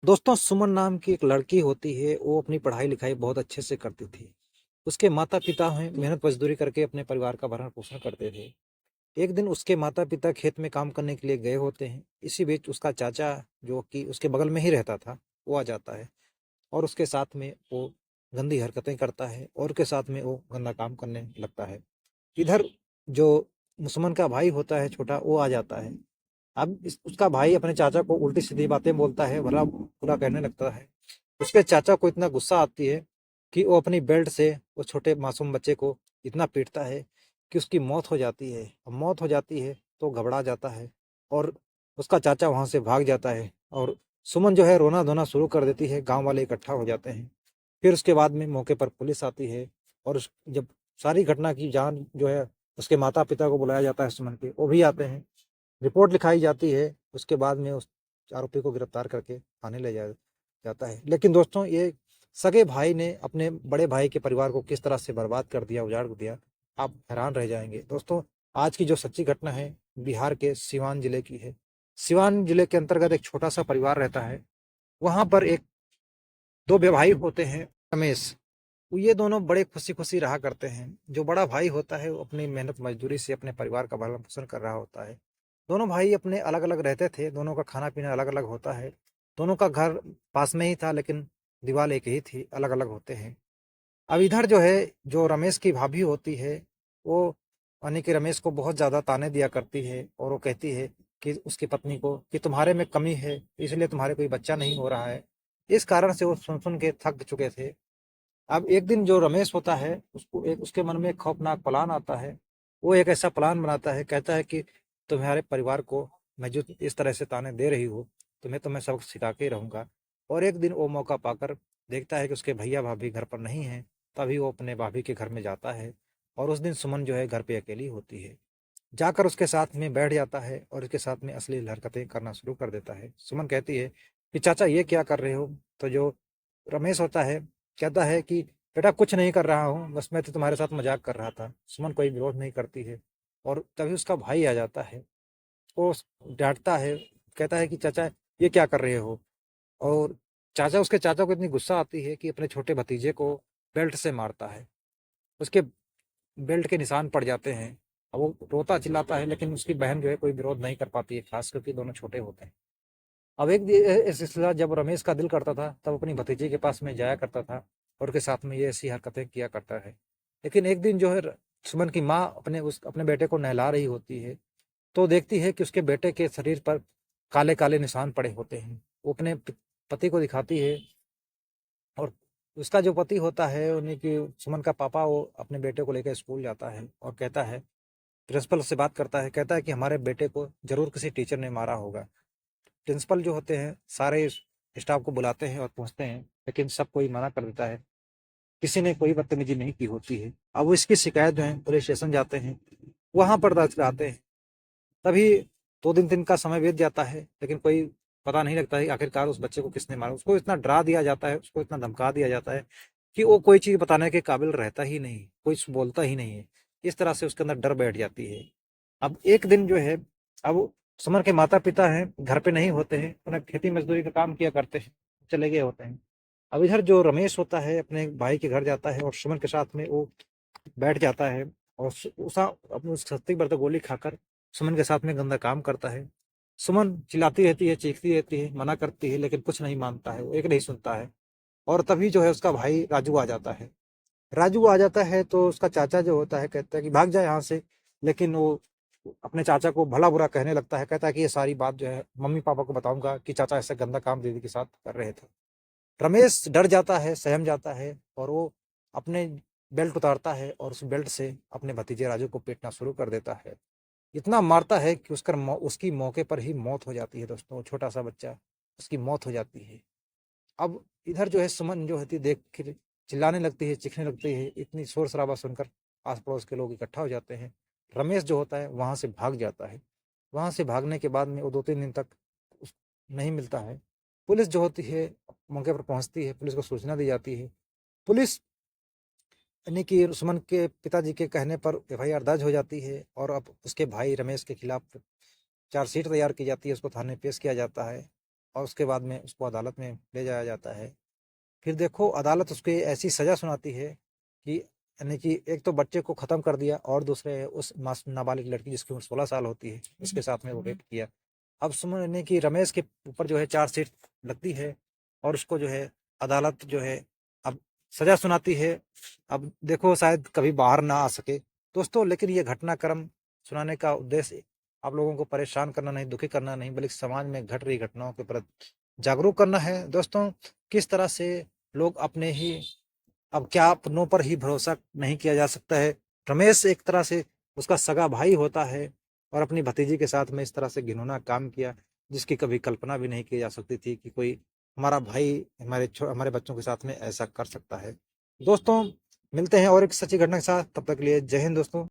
दोस्तों सुमन नाम की एक लड़की होती है। वो अपनी पढ़ाई लिखाई बहुत अच्छे से करती थी। उसके माता पिता हैं मेहनत मजदूरी करके अपने परिवार का भरण पोषण करते थे। एक दिन उसके माता पिता खेत में काम करने के लिए गए होते हैं। इसी बीच उसका चाचा जो कि उसके बगल में ही रहता था वो आ जाता है और उसके साथ में वो गंदी हरकतें करता है और उसके साथ में वो गंदा काम करने लगता है। इधर जो मुसलमान का भाई होता है छोटा वो आ जाता है। अब उसका भाई अपने चाचा को उल्टी सीधी बातें बोलता है, भला बुरा कहने लगता है। उसके चाचा को इतना गुस्सा आती है कि वो अपनी बेल्ट से वो छोटे मासूम बच्चे को इतना पीटता है कि उसकी मौत हो जाती है। अब मौत हो जाती है तो घबरा जाता है और उसका चाचा वहां से भाग जाता है और सुमन जो है रोना धोना शुरू कर देती है। गांव वाले इकट्ठा हो जाते हैं। फिर उसके बाद में मौके पर पुलिस आती है और जब सारी घटना की जान जो है उसके माता पिता को बुलाया जाता है, सुमन के वो भी आते हैं। रिपोर्ट लिखाई जाती है। उसके बाद में उस आरोपी को गिरफ्तार करके थाने ले जाया जाता है। लेकिन दोस्तों ये सगे भाई ने अपने बड़े भाई के परिवार को किस तरह से बर्बाद कर दिया, उजाड़ दिया, आप हैरान रह जाएंगे। दोस्तों आज की जो सच्ची घटना है बिहार के सिवान जिले की है। सिवान जिले के अंतर्गत एक छोटा सा परिवार रहता है। वहां पर एक दो भाई होते हैं, रमेश। ये दोनों बड़े खुशी खुशी रहा करते हैं। जो बड़ा भाई होता है वो अपनी मेहनत मजदूरी से अपने परिवार का भरण पोषण कर रहा होता है। दोनों भाई अपने अलग अलग रहते थे। दोनों का खाना पीना अलग अलग होता है। दोनों का घर पास में ही था लेकिन दीवार एक ही थी, अलग अलग होते हैं। अब इधर जो है जो रमेश की भाभी होती है वो यानी कि रमेश को बहुत ज्यादा ताने दिया करती है और वो कहती है कि उसकी पत्नी को कि तुम्हारे में कमी है इसलिए तुम्हारे कोई बच्चा नहीं हो रहा है। इस कारण से वो सुन सुन के थक चुके थे। अब एक दिन जो रमेश होता है उसको एक उसके मन में एक खौफनाक प्लान आता है। वो एक ऐसा प्लान बनाता है, कहता है कि तुम्हारे परिवार को मैं जो इस तरह से ताने दे रही हूँ तुम्हें तो मैं सबक सिखा के ही रहूंगा। और एक दिन वो मौका पाकर देखता है कि उसके भैया भाभी घर पर नहीं है। तभी वो अपने भाभी के घर में जाता है और उस दिन सुमन जो है घर पे अकेली होती है। जाकर उसके साथ में बैठ जाता है और उसके साथ में अश्लील हरकतें करना शुरू कर देता है। सुमन कहती है कि चाचा ये क्या कर रहे हो। तो जो रमेश होता है कहता है कि बेटा कुछ नहीं कर रहा हूँ, बस मैं तो तुम्हारे साथ मजाक कर रहा था। सुमन कोई विरोध नहीं करती है और तभी उसका भाई आ जाता है। वो डांटता है, कहता है कि चाचा ये क्या कर रहे हो। और उसके चाचा को इतनी गुस्सा आती है कि अपने छोटे भतीजे को बेल्ट से मारता है। उसके बेल्ट के निशान पड़ जाते हैं। अब वो रोता चिल्लाता है लेकिन उसकी बहन जो है कोई विरोध नहीं कर पाती है, खास करके दोनों छोटे होते हैं। अब एक सिलसिला जब रमेश का दिल करता था तब अपनी भतीजे के पास में जाया करता था और उसके साथ में ये ऐसी हरकतें किया करता है। लेकिन एक दिन जो है सुमन की माँ अपने बेटे को नहला रही होती है तो देखती है कि उसके बेटे के शरीर पर काले काले निशान पड़े होते हैं। वो अपने पति को दिखाती है और उसका जो पति होता है उन्हीं की सुमन का पापा वो अपने बेटे को लेकर स्कूल जाता है और कहता है, प्रिंसिपल से बात करता है, कहता है कि हमारे बेटे को जरूर किसी टीचर ने मारा होगा। प्रिंसिपल जो होते हैं सारे स्टाफ को बुलाते हैं और पूछते हैं लेकिन सब कोई मना कर देता है। किसी ने कोई बदतमीजी नहीं की होती है। अब वो इसकी शिकायत जो है पुलिस स्टेशन जाते हैं, वहां पर दर्ज कराते हैं। तभी 2 दिन का समय बीत जाता है लेकिन कोई पता नहीं लगता है कि आखिरकार उस बच्चे को किसने मारा। उसको इतना डरा दिया जाता है, उसको इतना धमका दिया जाता है कि वो कोई चीज बताने के काबिल रहता ही नहीं, कोई बोलता ही नहीं है। इस तरह से उसके अंदर डर बैठ जाती है। अब एक दिन जो है, अब सुमन के माता पिता हैं घर पे नहीं होते हैं, उन्हें खेती मजदूरी का काम किया करते हैं, चले गए होते हैं। अब इधर जो रमेश होता है अपने भाई के घर जाता है और सुमन के साथ में वो बैठ जाता है और उषा अपनी उस सस्ती पर तो गोली खाकर सुमन के साथ में गंदा काम करता है। सुमन चिल्लाती रहती है, चीखती रहती है, मना करती है लेकिन कुछ नहीं मानता है, वो एक नहीं सुनता है। और तभी जो है उसका भाई राजू आ जाता है। राजू आ जाता है तो उसका चाचा जो होता है कहता है कि भाग जाए यहाँ से। लेकिन वो अपने चाचा को भला बुरा कहने लगता है, कहता है कि ये सारी बात जो है मम्मी पापा को बताऊंगा कि चाचा ऐसा गंदा काम दीदी के साथ कर रहे थे। रमेश डर जाता है, सहम जाता है और वो अपने बेल्ट उतारता है और उस बेल्ट से अपने भतीजे राजू को पीटना शुरू कर देता है। इतना मारता है कि उसकी मौके पर ही मौत हो जाती है। दोस्तों छोटा सा बच्चा, उसकी मौत हो जाती है। अब इधर जो है सुमन जो होती है देख के चिल्लाने लगती है, चीखने लगती है। इतनी शोर शराबा सुनकर आस पड़ोस के लोग इकट्ठा हो जाते हैं। रमेश जो होता है वहां से भाग जाता है। वहां से भागने के बाद में वो 2-3 दिन तक नहीं मिलता है। पुलिस जो होती है मौके पर पहुंचती है, पुलिस को सूचना दी जाती है। पुलिस यानी कि सुमन के पिताजी के कहने पर एफआईआर दर्ज हो जाती है और अब उसके भाई रमेश के खिलाफ चार्जशीट तैयार की जाती है, उसको थाने पेश किया जाता है। और उसके बाद में उसको अदालत में ले जाया जाता है। फिर देखो अदालत उसको ऐसी सज़ा सुनाती है कि यानी कि एक तो बच्चे को ख़त्म कर दिया और दूसरे है उस नाबालिग लड़की जिसकी उम्र 16 साल होती है, उसके साथ में वो रेप किया। अब समझ कि रमेश के ऊपर जो है चार्जशीट लगती है और उसको जो है अदालत जो है अब सज़ा सुनाती है। अब देखो शायद कभी बाहर ना आ सके दोस्तों, लेकिन ये घटनाक्रम सुनाने का उद्देश्य आप लोगों को परेशान करना नहीं, दुखी करना नहीं, बल्कि समाज में घट रही घटनाओं के प्रति जागरूक करना है। दोस्तों, किस तरह से लोग अपने ही अब क्या अपनों पर ही भरोसा नहीं किया जा सकता है। रमेश एक तरह से उसका सगा भाई होता है और अपनी भतीजी के साथ में इस तरह से घिनौना काम किया, जिसकी कभी कल्पना भी नहीं की जा सकती थी कि कोई हमारा भाई हमारे बच्चों के साथ में ऐसा कर सकता है। दोस्तों, मिलते हैं और एक सच्ची घटना के साथ, तब तक के लिए जय हिंद दोस्तों।